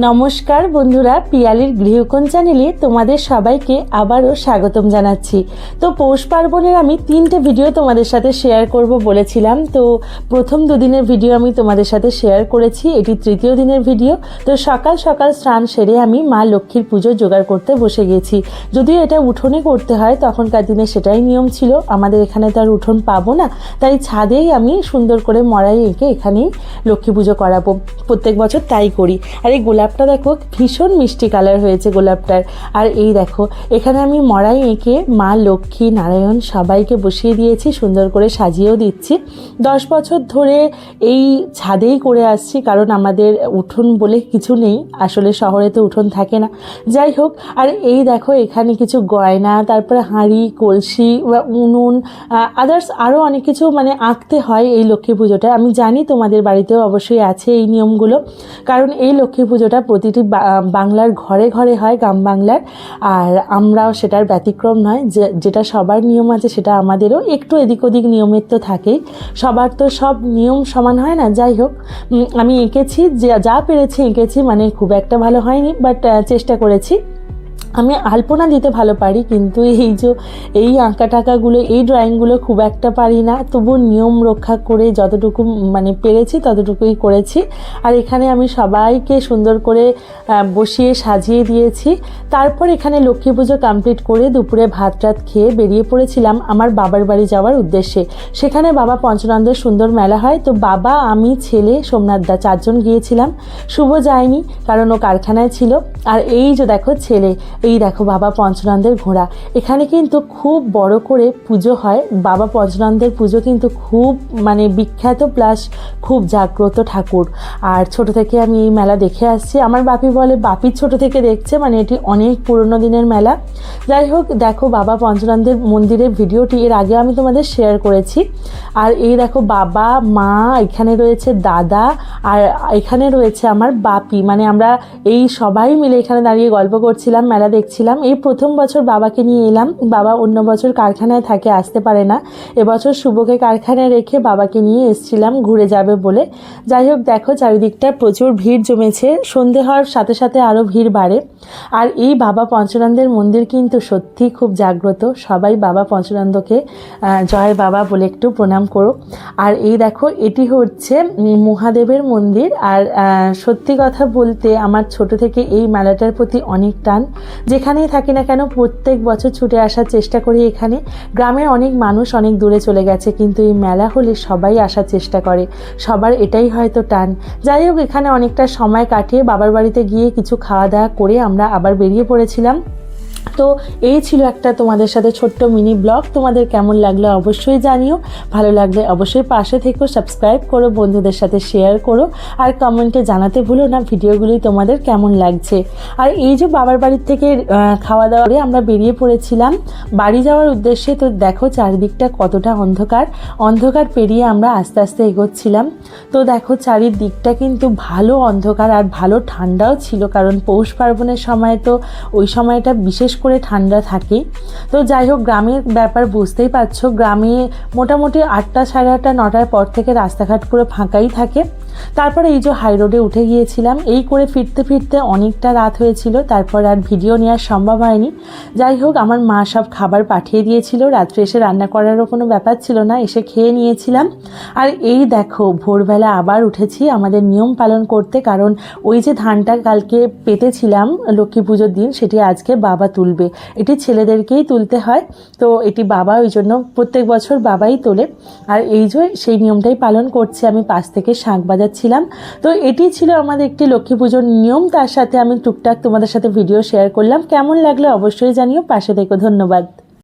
নমস্কার বন্ধুরা, পিয়ালির গৃহকোণ চ্যানেলে তোমাদের সবাইকে আবারও স্বাগতম জানাচ্ছি। তো পৌষ পার্বণের আমি 3টে ভিডিও তোমাদের সাথে শেয়ার করব বলেছিলাম। তো প্রথম দুদিনের ভিডিও আমি তোমাদের সাথে শেয়ার করেছি, এটি তৃতীয় দিনের ভিডিও। তো সকাল সকাল স্নান সেরে আমি মা লক্ষ্মীর পুজো জোগাড় করতে বসে গেছি। যদিও এটা উঠোনে করতে হয়, তখনকার দিনে সেটাই নিয়ম ছিল। আমাদের এখানে তো আর উঠোন পাবো না, তাই ছাদেই আমি সুন্দর করে মড়াই এঁকে এখানেই লক্ষ্মী পুজো করাবো। প্রত্যেক বছর তাই করি। আর এই গোলাপটা দেখো, ভীষণ মিষ্টি কালার হয়েছে গোলাপটার। আর এই দেখো, এখানে আমি মড়াই এঁকে মা লক্ষ্মী নারায়ণ সবাইকে বসিয়ে দিয়েছি, সুন্দর করে সাজিয়েও দিচ্ছি। 10 বছর ধরে এই ছাদেই করে আসছি, কারণ আমাদের উঠোন বলে কিছু নেই, আসলে শহরে তো উঠোন থাকে না। যাই হোক, আর এই দেখো এখানে কিছু গয়না, তারপরে হাঁড়ি কলসি বা উনুন, আদার্স আরও অনেক কিছু আঁকতে হয় এই লক্ষ্মী পুজোটা। আমি জানি তোমাদের বাড়িতেও অবশ্যই আছে এই নিয়মগুলো, কারণ এই লক্ষ্মী পুজোটা প্রতিটি বাংলার ঘরে ঘরে হয়, গ্রাম বাংলার। আর আমরাও সেটার ব্যতিক্রম নয়, যেটা সবার নিয়ম আছে সেটা আমাদেরও একটু এদিক ওদিক নিয়মের তো থাকেই, সবার তো সব নিয়ম সমান হয় না। যাই হোক, আমি এঁকেছি, যা পেরেছি এঁকেছি, খুব একটা ভালো হয়নি, বাট চেষ্টা করেছি। আমি আলপনা দিতে ভালো পারি, কিন্তু এই আঁকা টাকাগুলো, এই ড্রয়িংগুলো খুব একটা পারি না। তবু নিয়ম রক্ষা করে যতটুকু পেরেছি ততটুকুই করেছি। আর এখানে আমি সবাইকে সুন্দর করে বসিয়ে সাজিয়ে দিয়েছি। তারপর এখানে লক্ষ্মী পুজো কমপ্লিট করে দুপুরে ভাত টাত খেয়ে বেরিয়ে পড়েছিলাম আমার বাবার বাড়ি যাওয়ার উদ্দেশ্যে। সেখানে বাবা পঞ্চনন্দের সুন্দর মেলা হয়। তো বাবা, আমি, ছেলে, সোমনাথ দা 4 জন গিয়েছিলাম। শুভ যায়নি, কারণ ও কারখানায় ছিল। আর এই যে দেখো ছেলে, এই দেখো বাবা পঞ্চনন্দের ঘোড়া। এখানে কিন্তু খুব বড় করে পুজো হয়। বাবা পঞ্চনন্দের পুজো কিন্তু খুব বিখ্যাত, প্লাস খুব জাগ্রত ঠাকুর। আর ছোট থেকে আমি এই মেলা দেখে আসছি। আমার বাপি বলে বাপির ছোট থেকে দেখছে, এটি অনেক পুরনো দিনের মেলা। যাই হোক, দেখো বাবা পঞ্চনন্দের মন্দিরের ভিডিওটি এর আগে আমি তোমাদের শেয়ার করেছি। আর এই দেখো বাবা, মা, এখানে রয়েছে দাদা, আর এখানে রয়েছে আমার বাপি। আমরা এই সবাই মিলে এখানে দাঁড়িয়ে গল্প করছিলাম, মেলা দেখছিলাম। এই প্রথম বছর বাবাকে নিয়ে এলাম। বাবা অন্য বছর কারখানায় থাকে, আসতে পারে না। এবছর শুভকে কারখানায় রেখে বাবাকে নিয়ে এসেছিলাম ঘুরে যাবে বলে। যাই হোক, দেখো চারিদিকটা প্রচুর ভিড় জমেছে। সন্ধে হওয়ার সাথে সাথে আরও ভিড় বাড়ে। আর এই বাবা পঞ্চনন্দের মন্দির কিন্তু সত্যি খুব জাগ্রত। সবাই বাবা পঞ্চনন্দকে জয় বাবা বলে একটু প্রণাম করো। আর এই দেখো, এটি হচ্ছে মহাদেবের মন্দির। আর সত্যি কথা বলতে আমার ছোট থেকে এই মেলাটার প্রতি অনেক টান। যেখানেই থাকি না কেন প্রত্যেক বছর ছুটে আসার চেষ্টা করি এখানে। গ্রামের অনেক মানুষ অনেক দূরে চলে গেছে, কিন্তু এই মেলা হলে সবাই আসার চেষ্টা করে, সবার এটাই হয়তো টান। যাই হোক, এখানে অনেকটা সময় কাটিয়ে বাবার বাড়িতে গিয়ে কিছু খাওয়া দাওয়া করে আমরা আবার বেরিয়ে পড়েছিলাম। তো এই ছিল একটা তোমাদের সাথে ছোট্ট মিনি ব্লগ। তোমাদের কেমন লাগলো অবশ্যই জানিও। ভালো লাগলে অবশ্যই পাশে থেকো, সাবস্ক্রাইব করো, বন্ধুদের সাথে শেয়ার করো, আর কমেন্টে জানাতে ভুলো না ভিডিওগুলি তোমাদের কেমন লাগছে। আর এই যে বাবার বাড়ির থেকে খাওয়া দাওয়া করে আমরা বেরিয়ে পড়েছিলাম বাড়ি যাওয়ার উদ্দেশ্যে। তো দেখো চারিদিকটা কতটা অন্ধকার পেরিয়ে আমরা আস্তে আস্তে এগোচ্ছিলাম। তো দেখো চারিদিকটা কিন্তু ভালো অন্ধকার, আর ভালো ঠান্ডাও ছিল, কারণ পৌষ পার্বণের সময় তো ওই সময়টা বিশেষ করে ঠান্ডা থাকে। তো যাই হোক, গ্রামের ব্যাপার বুঝতেই পারছো, গ্রামে মোটামুটি 8টা, সাড়ে 8টা, 9টার পর থেকে রাস্তাঘাট পুরো ফাঁকাই থাকে। তারপরে এই যে হাই রোডে উঠে গিয়েছিলাম। এই করে ফিরতে ফিরতে অনেকটা রাত হয়েছিল, তারপর আর ভিডিও নেওয়া সম্ভব হয়নি। যাই হোক, আমার মা সব খাবার পাঠিয়ে দিয়েছিল, রাত্রে এসে রান্না করারও কোনো ব্যাপার ছিল না, এসে খেয়ে নিয়েছিলাম। আর এই দেখো ভোরবেলা আবার উঠেছি আমাদের নিয়ম পালন করতে, কারণ ওই যে ধানটা কালকে পেতেছিলাম লক্ষ্মী পুজোর দিন, সেটি আজকে বাবা তুলবে। এটি ছেলেদেরকেই তুলতে হয়, তো এটি বাবা, ওই জন্য প্রত্যেক বছর বাবাই তোলে। আর এই যে সেই নিয়মটাই পালন করছি আমি, পাশ থেকে শাঁখ বাজাচ্ছিলাম। তো এটি ছিল আমাদের একটি লক্ষ্মী পুজোর নিয়ম। তার সাথে আমি টুকটাক তোমাদের সাথে ভিডিও শেয়ার করলাম। কেমন লাগলো অবশ্যই জানিও, পাশে থেকো। ধন্যবাদ।